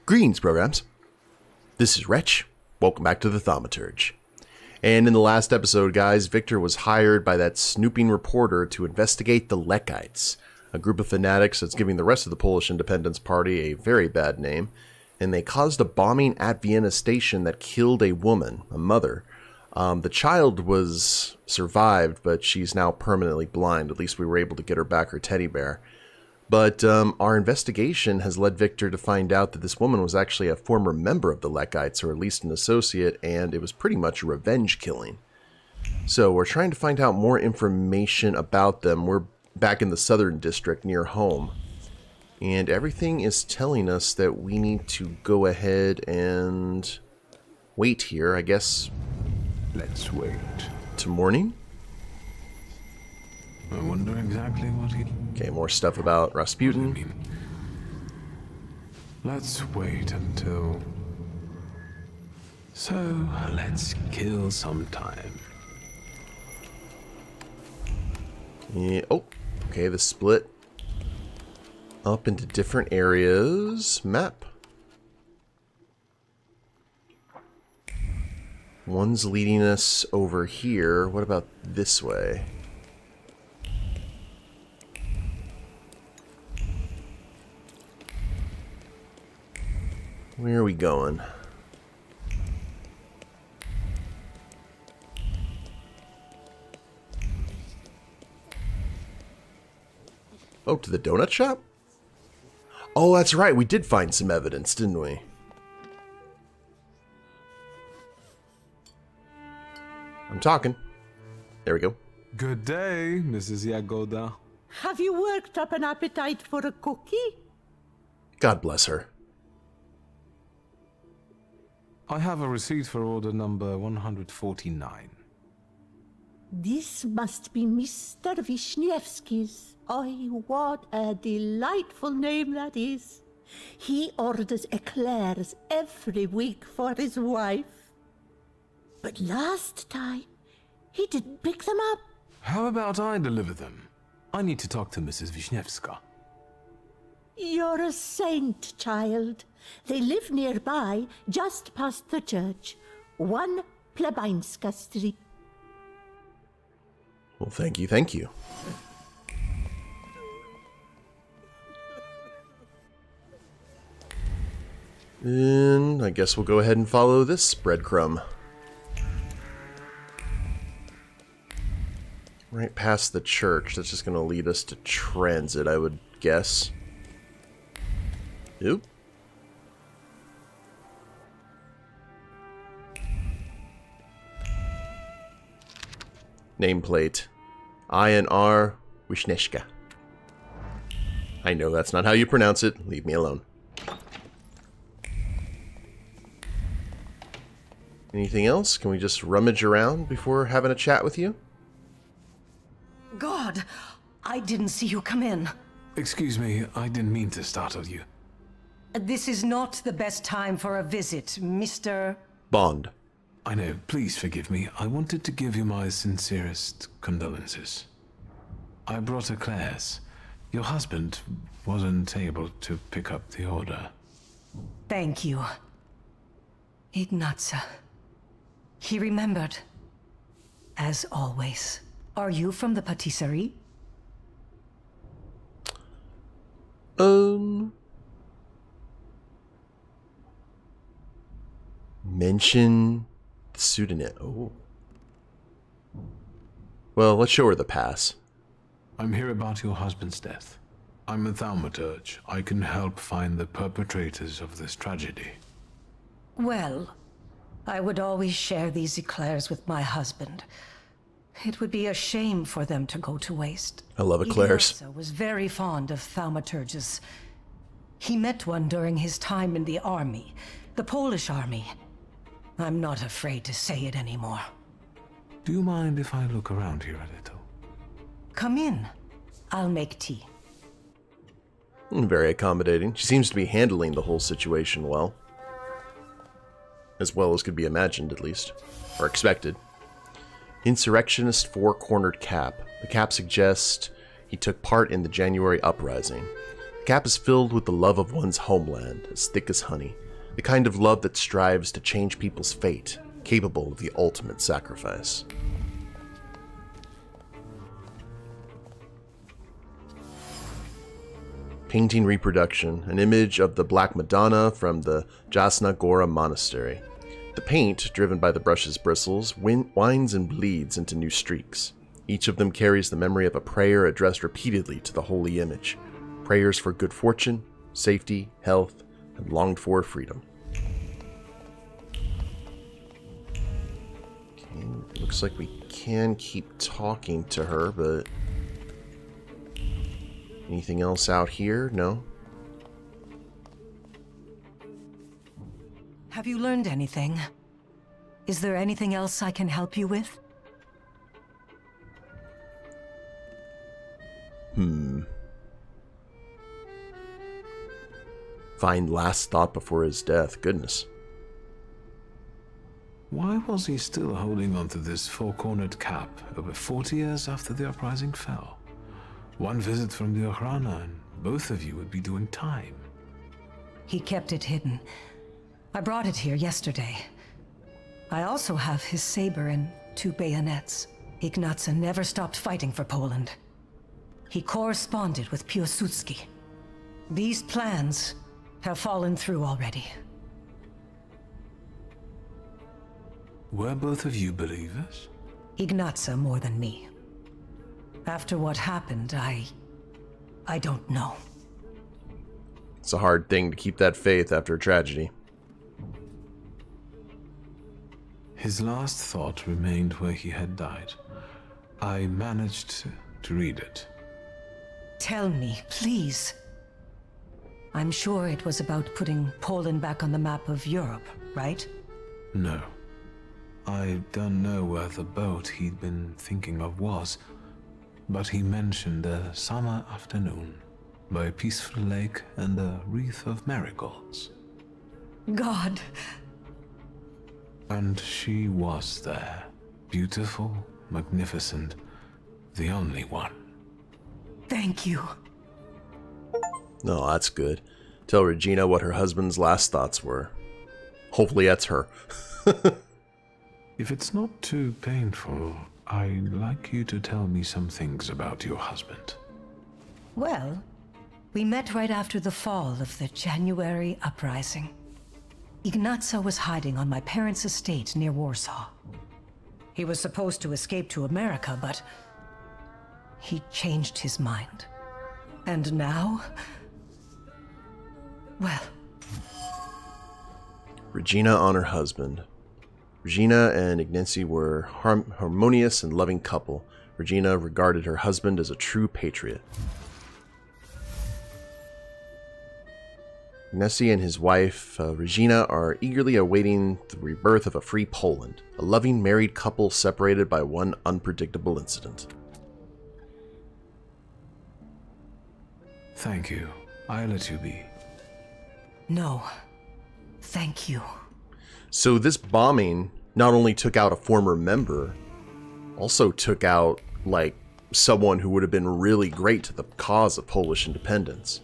Greetings, programs. This is Wretch. Welcome back to the Thaumaturge. And in the last episode, guys, Wiktor was hired by that snooping reporter to investigate the Lechites, a group of fanatics that's giving the rest of the Polish Independence Party a very bad name, and they caused a bombing at Vienna station that killed a woman, a mother. The child was survived, but she's now permanently blind. At least we were able to get her back her teddy bear. But our investigation has led Wiktor to find out that this woman was actually a former member of the Lechites, or at least an associate, and it was pretty much a revenge killing. So we're trying to find out more information about them. We're back in the southern district near home. And everything is telling us that we need to go ahead and wait here, I guess. Let's wait. To morning? I wonder exactly what he... Okay, more stuff about Rasputin. Let's wait until... So, let's kill some time. Yeah, oh, okay, the split up into different areas. Map. One's leading us over here. What about this way? Where are we going? Oh, to the donut shop? Oh, that's right. We did find some evidence, didn't we? I'm talking. There we go. Good day, Mrs. Jagoda. Have you worked up an appetite for a cookie? God bless her. I have a receipt for order number 149. This must be Mr. Wisniewski's. Oh, what a delightful name that is. He orders eclairs every week for his wife. But last time, he didn't pick them up. How about I deliver them? I need to talk to Mrs. Wisniewska. You're a saint, child. They live nearby, just past the church. 1 Plebańska Street. Well, thank you, thank you. And I guess we'll go ahead and follow this breadcrumb. Right past the church. That's just going to lead us to transit, I would guess. Oop. Nameplate. INR Wisniewska. I know that's not how you pronounce it. Leave me alone. Anything else? Can we just rummage around before having a chat with you? God, I didn't see you come in. Excuse me, I didn't mean to startle you. This is not the best time for a visit, Mr. Bond. I know, please forgive me. I wanted to give you my sincerest condolences. I brought eclairs. Your husband wasn't able to pick up the order. Thank you. Ignatza. He remembered. As always. Are you from the patisserie? Mention the pseudonym. Oh. Well, let's show her the pass. I'm here about your husband's death. I'm a Thaumaturge. I can help find the perpetrators of this tragedy. Well, I would always share these eclairs with my husband. It would be a shame for them to go to waste. I love eclairs. Ignatza was very fond of Thaumaturges. He met one during his time in the army, the Polish army. I'm not afraid to say it anymore. Do you mind if I look around here a little? Come in. I'll make tea. Very accommodating. She seems to be handling the whole situation well. As well as could be imagined, at least. Or expected. Insurrectionist four-cornered cap. The cap suggests he took part in the January uprising. The cap is filled with the love of one's homeland, as thick as honey, the kind of love that strives to change people's fate, capable of the ultimate sacrifice. Painting reproduction, an image of the Black Madonna from the Jasna Gora Monastery. The paint, driven by the brush's bristles, winds and bleeds into new streaks. Each of them carries the memory of a prayer addressed repeatedly to the holy image. Prayers for good fortune, safety, health, and longed-for freedom. Okay, looks like we can keep talking to her, but... anything else out here? No? Have you learned anything? Is there anything else I can help you with? Find last thought before his death. Goodness. Why was he still holding onto this four-cornered cap over 40 years after the uprising fell? One visit from the Okhrana and both of you would be doing time. He kept it hidden. I brought it here yesterday. I also have his saber and 2 bayonets. Ignaca never stopped fighting for Poland. He corresponded with Piłsudski. These plans have fallen through already. Were both of you believers? Ignaca more than me. After what happened, I don't know. It's a hard thing to keep that faith after a tragedy. His last thought remained where he had died. I managed to read it. Tell me, please. I'm sure it was about putting Poland back on the map of Europe, right? No. I don't know where the boat he'd been thinking of was, but he mentioned a summer afternoon by a peaceful lake and a wreath of marigolds. God. And she was there. Beautiful, magnificent, the only one. Thank you. No, that's good. Tell Regina what her husband's last thoughts were. Hopefully that's her. If it's not too painful, I'd like you to tell me some things about your husband. Well, we met right after the fall of the January uprising. Ignaca was hiding on my parents' estate near Warsaw. He was supposed to escape to America, but he changed his mind. And now, well... Regina on her husband. Regina and Ignacy were harmonious and loving couple. Regina regarded her husband as a true patriot. Ignacy and his wife, Regina, are eagerly awaiting the rebirth of a free Poland, a loving married couple separated by one unpredictable incident. Thank you. I'll let you be. No. Thank you. So this bombing not only took out a former member, also took out, like, someone who would have been really great to the cause of Polish independence.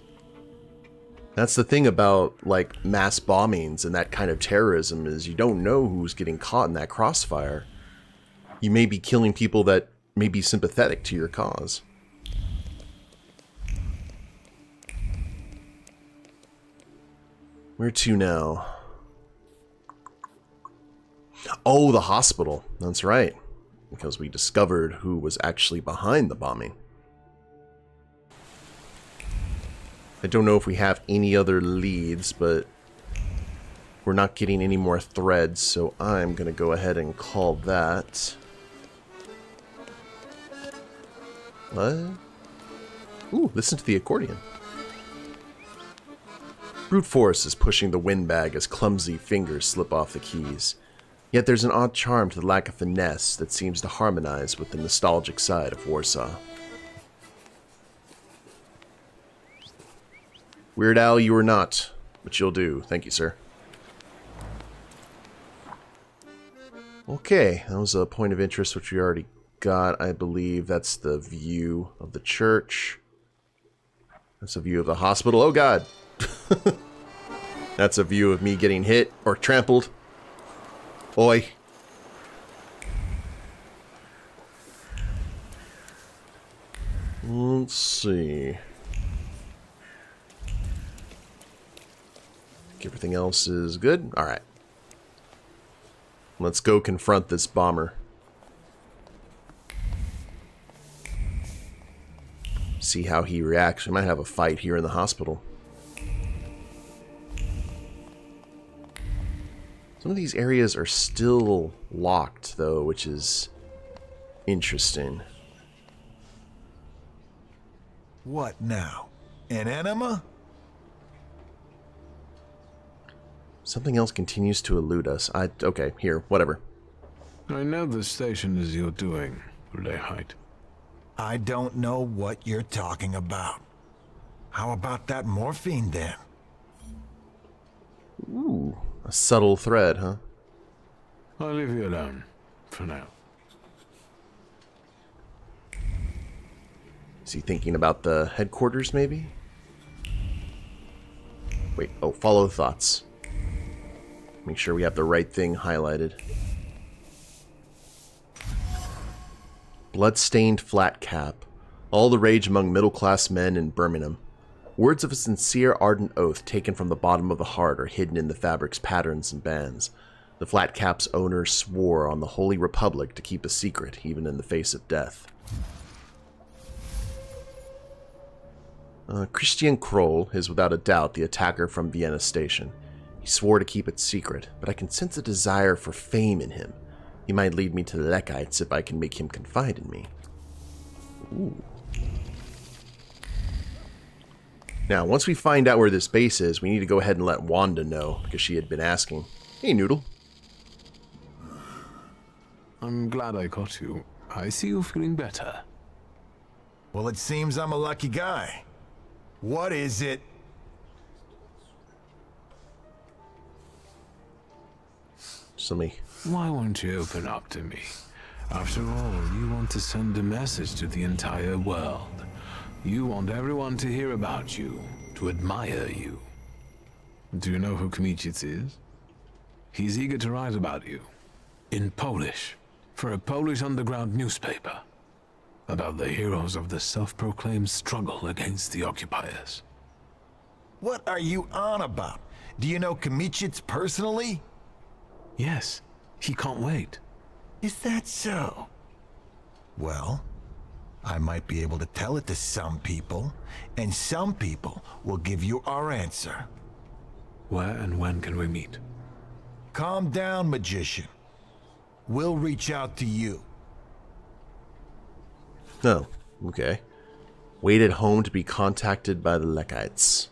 That's the thing about, like, mass bombings and that kind of terrorism is you don't know who's getting caught in that crossfire. You may be killing people that may be sympathetic to your cause. Where to now? Oh, the hospital. That's right. Because we discovered who was actually behind the bombing. I don't know if we have any other leads, but we're not getting any more threads, so I'm going to go ahead and call that... What? Ooh, listen to the accordion. Brute force is pushing the windbag as clumsy fingers slip off the keys. Yet there's an odd charm to the lack of finesse that seems to harmonize with the nostalgic side of Warsaw. Weird Al, you are not, but you'll do. Thank you, sir. Okay, that was a point of interest which we already got. I believe that's the view of the church. That's a view of the hospital. Oh god. That's a view of me getting hit or trampled. Oi. Let's see. Everything else is good? Alright. Let's go confront this bomber. See how he reacts. We might have a fight here in the hospital. Some of these areas are still locked, though, which is interesting. What now? An enema? Something else continues to elude us. Okay, here, whatever. I know the station is your doing, Lechite. I don't know what you're talking about. How about that morphine then? Ooh, a subtle thread, huh? I'll leave you alone, for now. Is he thinking about the headquarters, maybe? Wait, oh, follow the thoughts. Make sure we have the right thing highlighted. Blood-stained flat cap. All the rage among middle-class men in Birmingham. Words of a sincere, ardent oath taken from the bottom of the heart are hidden in the fabric's patterns and bands. The flat cap's owner swore on the Holy Republic to keep a secret, even in the face of death. Christian Kroll is without a doubt the attacker from Vienna Station. He swore to keep it secret, but I can sense a desire for fame in him. He might lead me to the Lechites if I can make him confide in me. Ooh. Now, once we find out where this base is, we need to go ahead and let Wanda know, because she had been asking. Hey, Noodle. I'm glad I caught you. I see you feeling better. Well, it seems I'm a lucky guy. What is it? So me. Why won't you open up to me? After all, you want to send a message to the entire world. You want everyone to hear about you, to admire you. Do you know who Lechites is? He's eager to write about you. In Polish. For a Polish underground newspaper. About the heroes of the self-proclaimed struggle against the occupiers. What are you on about? Do you know Lechites personally? Yes, he can't wait. Is that so? Well, I might be able to tell it to some people, and some people will give you our answer. Where and when can we meet? Calm down, magician. We'll reach out to you. Oh, okay. Wait at home to be contacted by the Lechites.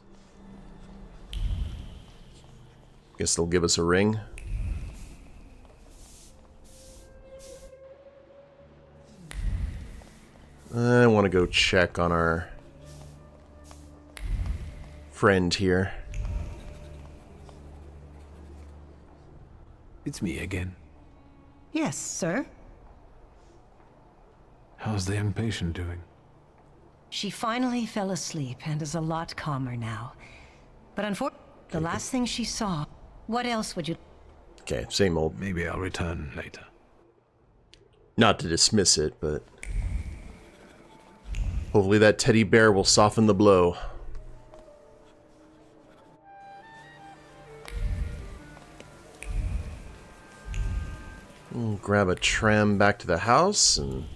Guess they'll give us a ring. I want to go check on our friend here. It's me again. Yes, sir. How's the young patient doing? She finally fell asleep and is a lot calmer now. But unfortunately, the last thing she saw... What else would you... Okay, same old. Maybe I'll return later. Not to dismiss it, but... hopefully that teddy bear will soften the blow. We'll grab a tram back to the house and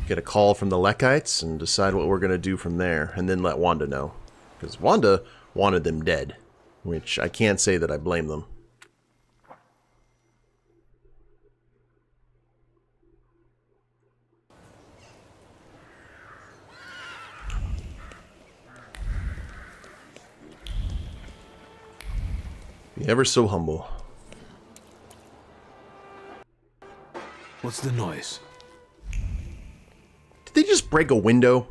get a call from the Lechites and decide what we're going to do from there, and then let Wanda know. Because Wanda wanted them dead, which I can't say that I blame them. Be ever so humble. What's the noise? Did they just break a window?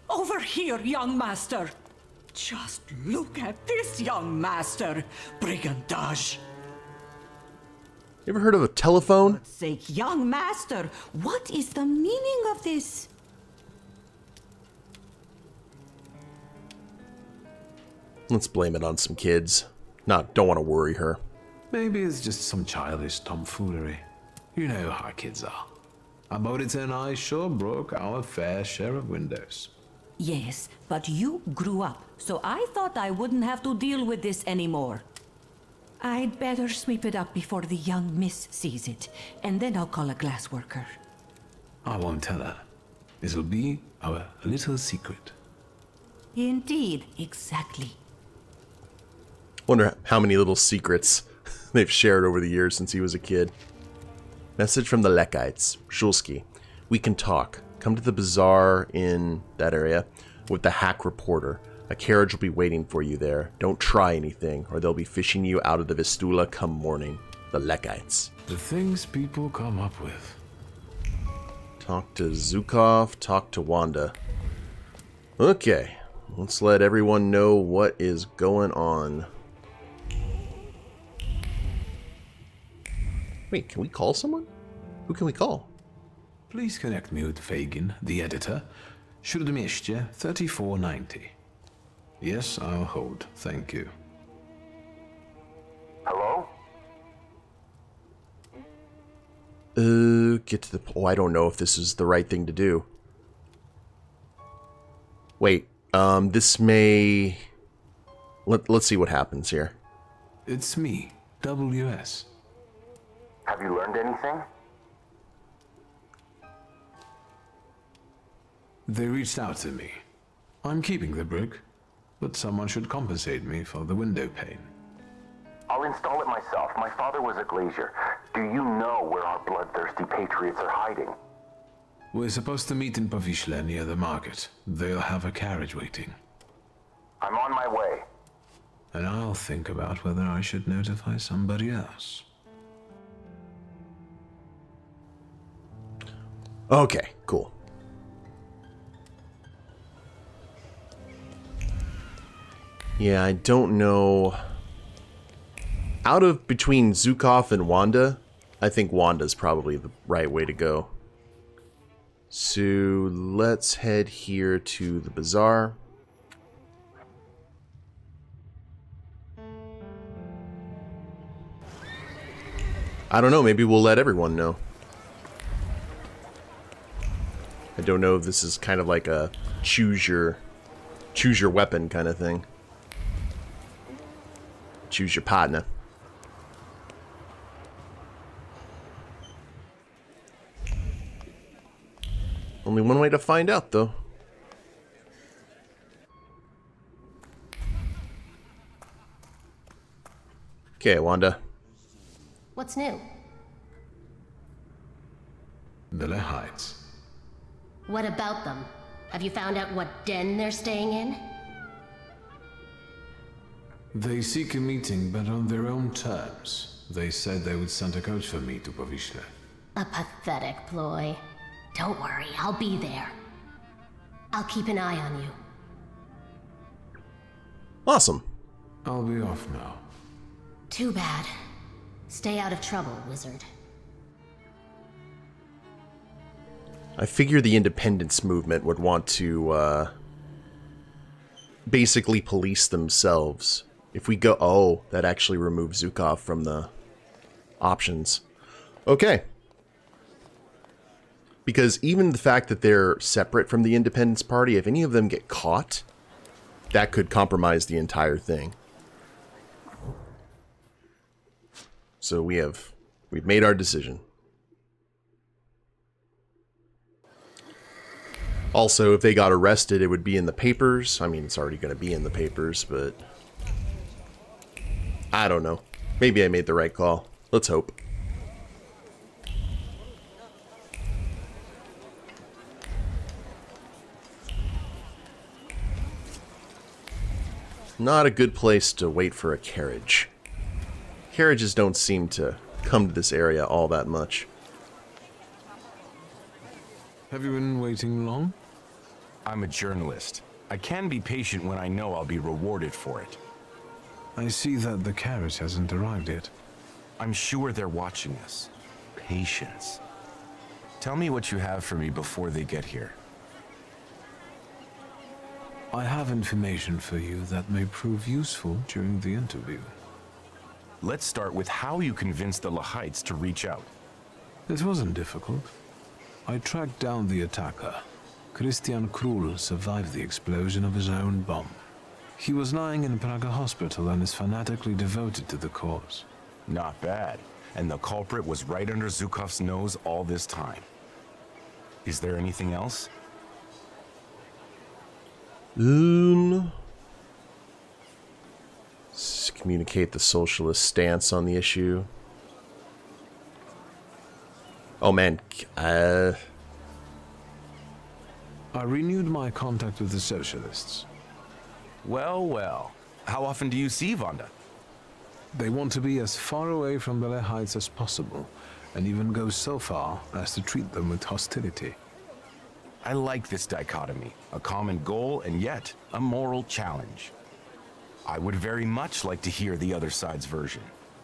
Over here, young master. Just look at this, young master. Brigandage. You ever heard of a telephone? Sake, young master, what is the meaning of this? Let's blame it on some kids. Don't want to worry her. Maybe it's just some childish tomfoolery. You know how kids are. Abodita and I sure broke our fair share of windows. Yes, but you grew up, so I thought I wouldn't have to deal with this anymore. I'd better sweep it up before the young miss sees it, and then I'll call a glass worker. I won't tell her. This'll be our little secret. Indeed, exactly. Wonder how many little secrets they've shared over the years since he was a kid. Message from the Lechites. Shulsky. We can talk. Come to the bazaar in that area with the hack reporter. A carriage will be waiting for you there. Don't try anything, or they'll be fishing you out of the Vistula come morning. The Lechites. The things people come up with. Talk to Zukov, talk to Wanda. Okay, let's let everyone know what is going on. Wait, can we call someone? Who can we call? Please connect me with Fagin, the editor. Śródmieście 3490. Yes, I'll hold. Thank you. Hello? Get to the... Oh, I don't know if this is the right thing to do. Wait, this may... Let's see what happens here. It's me, WS. Have you learned anything? They reached out to me. I'm keeping the brick, but someone should compensate me for the window pane. I'll install it myself. My father was a glazier. Do you know where our bloodthirsty patriots are hiding? We're supposed to meet in Powiśle near the market. They'll have a carriage waiting. I'm on my way. And I'll think about whether I should notify somebody else. Okay, cool. Yeah, I don't know. Out of between Zukov and Wanda, I think Wanda's probably the right way to go. So let's head here to the bazaar. I don't know, maybe we'll let everyone know. I don't know if this is kind of like a choose your weapon kind of thing. Choose your partner. Only one way to find out, though. Okay, Wanda. What's new? The Lechites. What about them? Have you found out what den they're staying in? They seek a meeting, but on their own terms. They said they would send a coach for me to Powiśle. A pathetic ploy. Don't worry, I'll be there. I'll keep an eye on you. Awesome. I'll be off now. Too bad. Stay out of trouble, wizard. I figure the independence movement would want to basically police themselves. If we go... Oh, that actually removes Zukov from the options. Okay. Because even the fact that they're separate from the Independence Party, if any of them get caught, that could compromise the entire thing. So we've made our decision. Also, if they got arrested, it would be in the papers. I mean, it's already going to be in the papers, but I don't know. Maybe I made the right call. Let's hope. Not a good place to wait for a carriage. Carriages don't seem to come to this area all that much. Have you been waiting long? I'm a journalist. I can be patient when I know I'll be rewarded for it. I see that the carriage hasn't arrived yet. I'm sure they're watching us. Patience. Tell me what you have for me before they get here. I have information for you that may prove useful during the interview. Let's start with how you convinced the Lechites to reach out. It wasn't difficult. I tracked down the attacker. Christian Krull survived the explosion of his own bomb. He was lying in Praga hospital and is fanatically devoted to the cause. Not bad. And the culprit was right under Zhukov's nose all this time. Is there anything else? Communicate the socialist stance on the issue. Oh man, I renewed my contact with the socialists. Well, well. How often do you see Wanda? They want to be as far away from the Lechites as possible, and even go so far as to treat them with hostility. I like this dichotomy. A common goal and yet a moral challenge. I would very much like to hear the other side's version.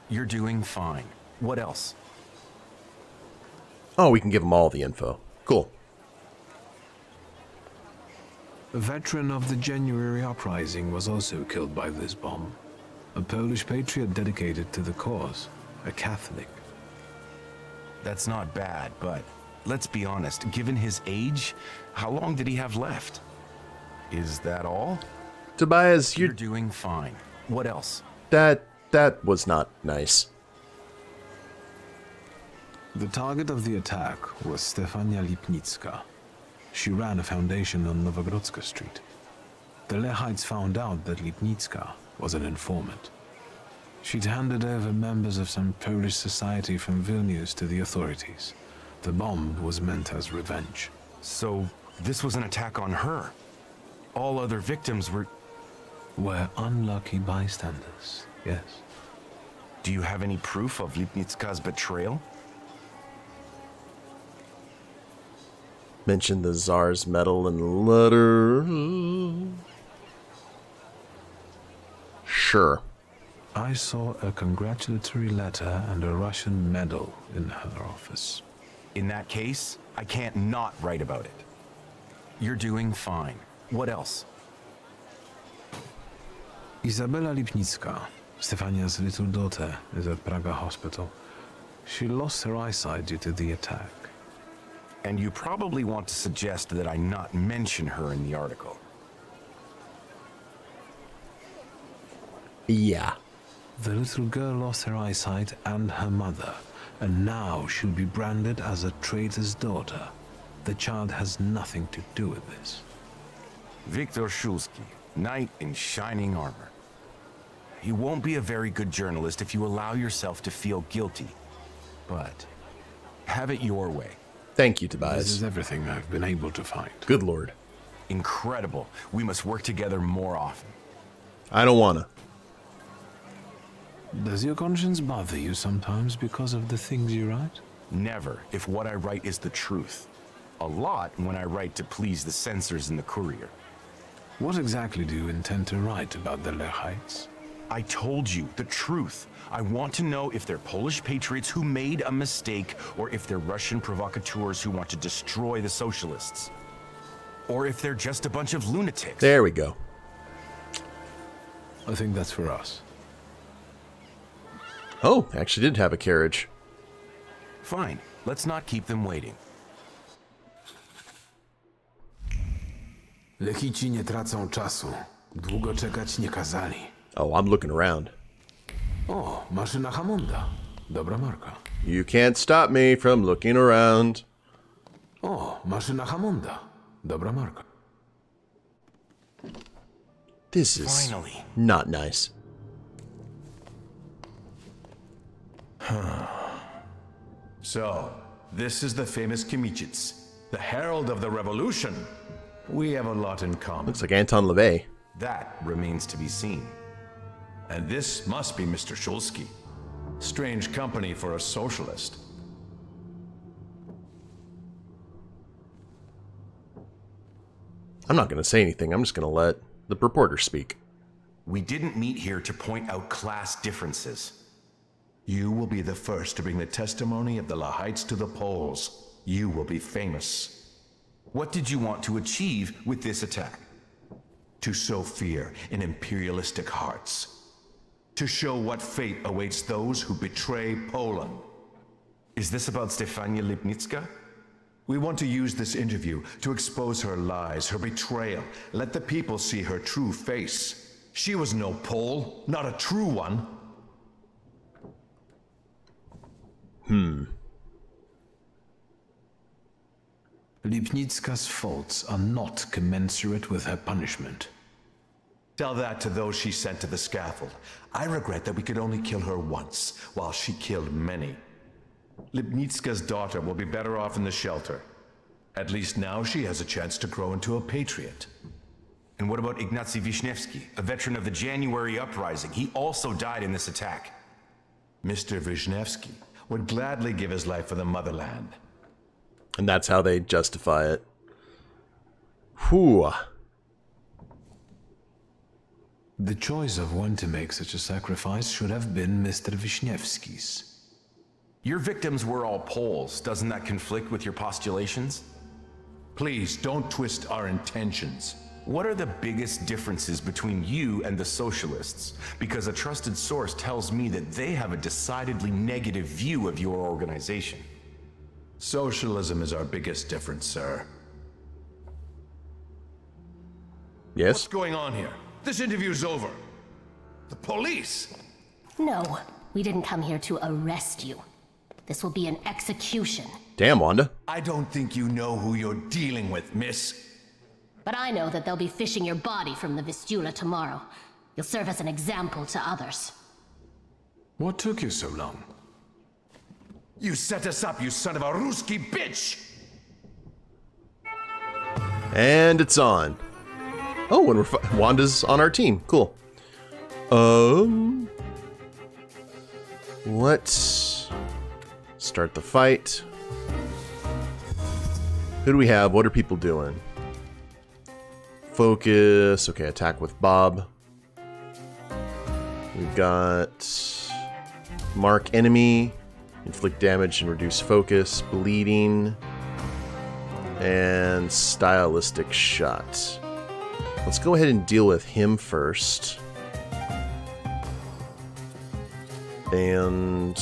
You're doing fine. What else? oh, we can give them all the info. Cool. A veteran of the January uprising was also killed by this bomb. A Polish patriot dedicated to the cause. A Catholic. That's not bad, but let's be honest. Given his age, how long did he have left? Is that all? Tobias, You're doing fine. What else? That was not nice. The target of the attack was Stefania Lipnicka. She ran a foundation on Nowogrodzka Street. The Lechites found out that Lipnicka was an informant. She'd handed over members of some Polish society from Vilnius to the authorities. The bomb was meant as revenge. So, this was an attack on her. All other victims were unlucky bystanders, yes. Do you have any proof of Lipnicka's betrayal? Mention the Tsar's medal in the letter. Sure. I saw a congratulatory letter and a Russian medal in her office. In that case, I can't not write about it. You're doing fine. What else? Izabela Lipnicka, Stefania's little daughter, is at Praga hospital. She lost her eyesight due to the attack. And you probably want to suggest that I not mention her in the article. Yeah. The little girl lost her eyesight and her mother, and now she'll be branded as a traitor's daughter. The child has nothing to do with this. Wiktor Szulski, knight in shining armor. You won't be a very good journalist if you allow yourself to feel guilty. But have it your way. Thank you, Tobias. This is everything I've been able to find. Good lord. Incredible. We must work together more often. I don't wanna. Does your conscience bother you sometimes because of the things you write? Never, if what I write is the truth. A lot when I write to please the censors in the Courier. What exactly do you intend to write about the Lechites? I told you the truth. I want to know if they're Polish patriots who made a mistake, or if they're Russian provocateurs who want to destroy the socialists. Or if they're just a bunch of lunatics. There we go. I think that's for us. Oh, actually did have a carriage. Fine. Let's not keep them waiting. Lechici nie tracą czasu. Długo czekać nie kazali. Oh, I'm looking around. O, maszyna Hammonda. Dobra marka. You can't stop me from looking around. O, maszyna Hammonda. Dobra marka. This is Finally. not nice. So, this is the famous Khmychits, the herald of the revolution. We have a lot in common. Looks like Anton LaVey. That remains to be seen. And this must be Mr. Szulski. Strange company for a socialist. I'm not going to say anything. I'm just going to let the reporter speak. We didn't meet here to point out class differences. You will be the first to bring the testimony of the Lechites to the polls. You will be famous. What did you want to achieve with this attack? To sow fear in imperialistic hearts. To show what fate awaits those who betray Poland. Is this about Stefania Lipnicka? We want to use this interview to expose her lies, her betrayal. Let the people see her true face. She was no Pole, not a true one. Lipnicka's faults are not commensurate with her punishment. Tell that to those she sent to the scaffold. I regret that we could only kill her once, while she killed many. Lipnicka's daughter will be better off in the shelter. At least now she has a chance to grow into a patriot. And what about Ignacy Wisniewski, a veteran of the January uprising? He also died in this attack. Mr. Wisniewski would gladly give his life for the motherland. And that's how they justify it. Whew. The choice of when to make such a sacrifice should have been Mr. Wisniewski's. Your victims were all Poles. Doesn't that conflict with your postulations? Please don't twist our intentions. What are the biggest differences between you and the socialists? Because a trusted source tells me that they have a decidedly negative view of your organization. Socialism is our biggest difference, sir. Yes? What's going on here? This interview's over. The police! No, we didn't come here to arrest you. This will be an execution. Damn, Wanda. I don't think you know who you're dealing with, miss. But I know that they'll be fishing your body from the Vistula tomorrow. You'll serve as an example to others. What took you so long? You set us up, you son of a Ruski bitch! And it's on. Oh, and Wanda's on our team. Cool. Let's start the fight. Who do we have? What are people doing? Focus. Okay, attack with Bob. We've got mark enemy, inflict damage and reduce focus, bleeding, and stylistic shot. Let's go ahead and deal with him first. And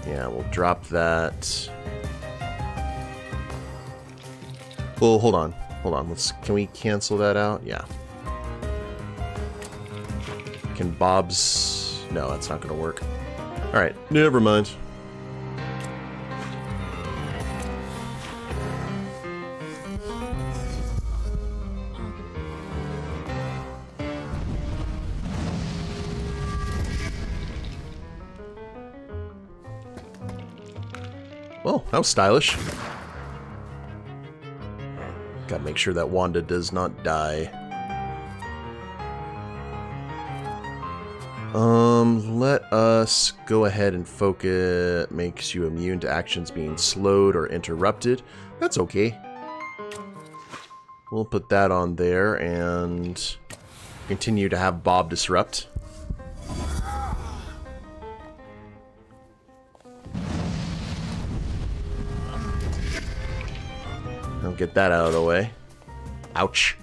yeah, we'll drop that. Well, hold on. Can we cancel that out? Yeah. Can Bob's... No, that's not going to work. Alright, never mind. Well, that was stylish. Gotta make sure that Wanda does not die. Let us go ahead and focus. Makes you immune to actions being slowed or interrupted. That's okay. We'll put that on there and continue to have Bob disrupt. I'll get that out of the way. Ouch.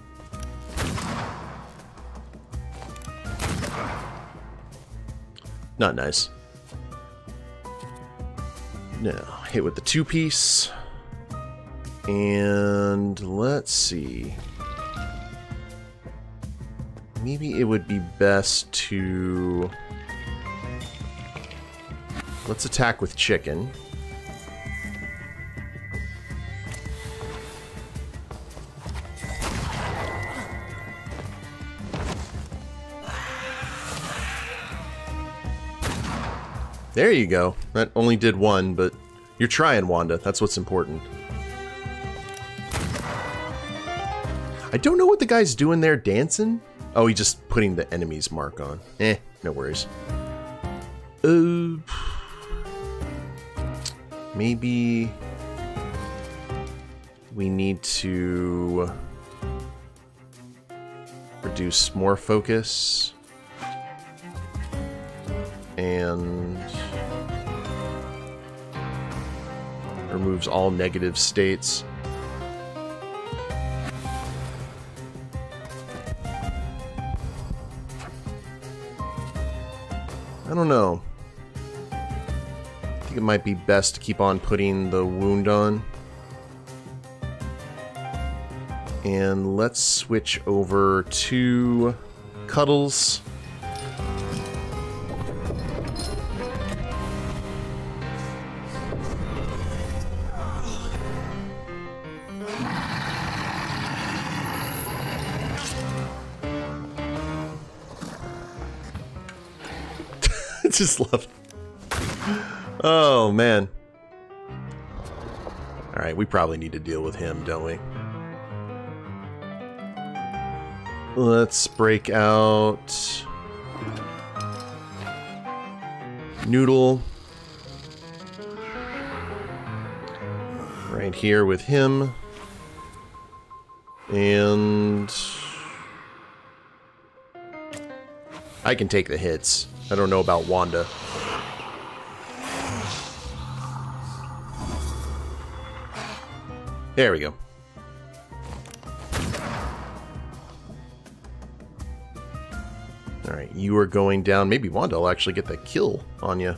Not nice. Now, hit with the two-piece. And let's see. Maybe it would be best to... Let's attack with chicken. There you go. That only did one, but you're trying, Wanda. That's what's important. I don't know what the guy's doing there, dancing. Oh, he's just putting the enemy's mark on. No worries. Maybe we need to reduce more focus. And removes all negative states. I don't know. I think it might be best to keep on putting the wound on. And let's switch over to Cuddles. Just love it. Oh man. Alright, we probably need to deal with him, don't we? Let's break out Noodle right here with him. And I can take the hits. I don't know about Wanda. There we go. Alright, you are going down. Maybe Wanda will actually get that kill on you.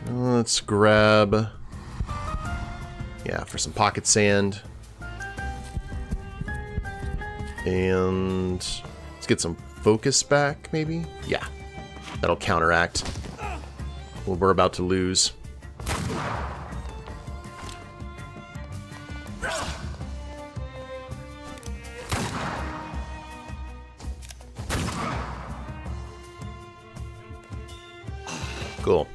Let's grab... yeah, for some pocket sand. And let's get some focus back, maybe? Yeah, that'll counteract what we're about to lose. Cool.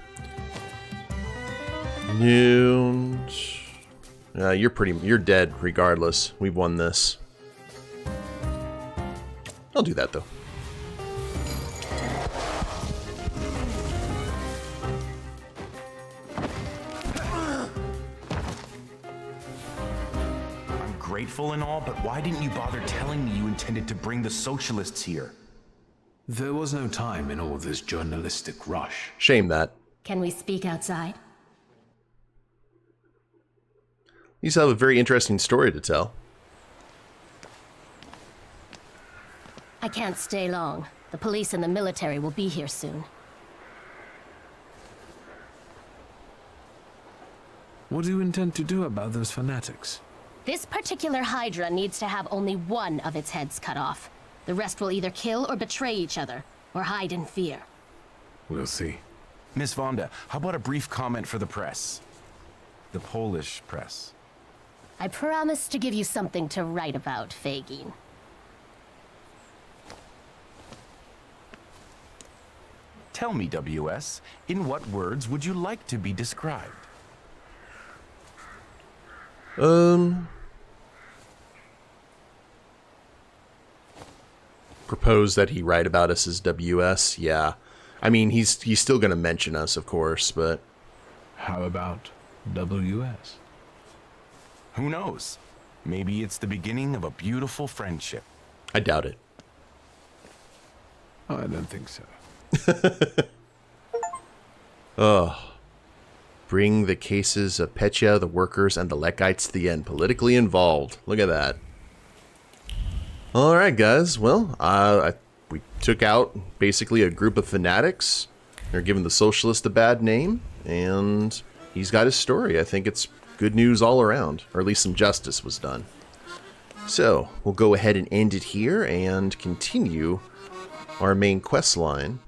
And you're dead regardless. We've won this. I'll do that though. I'm grateful and all, but why didn't you bother telling me you intended to bring the socialists here? There was no time in all this journalistic rush. Shame that. Can we speak outside? You still have a very interesting story to tell. I can't stay long. The police and the military will be here soon. What do you intend to do about those fanatics? This particular Hydra needs to have only one of its heads cut off. The rest will either kill or betray each other, or hide in fear. We'll see. Miss Wanda, how about a brief comment for the press? The Polish press. I promise to give you something to write about, Fagin. Tell me, WS, in what words would you like to be described? Propose that he write about us as WS, yeah. I mean, he's still gonna mention us, of course, but... How about WS? Who knows? Maybe it's the beginning of a beautiful friendship. I doubt it. Oh, I don't think so. Oh. Bring the cases of Petya, the workers, and the Lechites to the end. Politically involved. Look at that. Alright, guys. Well, we took out basically a group of fanatics. They're giving the socialist a bad name, and he's got his story. I think it's good news all around, or at least some justice was done. So, we'll go ahead and end it here and continue our main quest line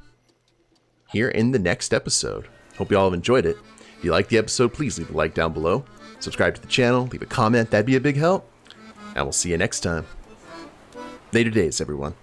here in the next episode. Hope you all have enjoyed it. If you liked the episode, please leave a like down below. Subscribe to the channel, leave a comment, that'd be a big help. And we'll see you next time. Later days, everyone.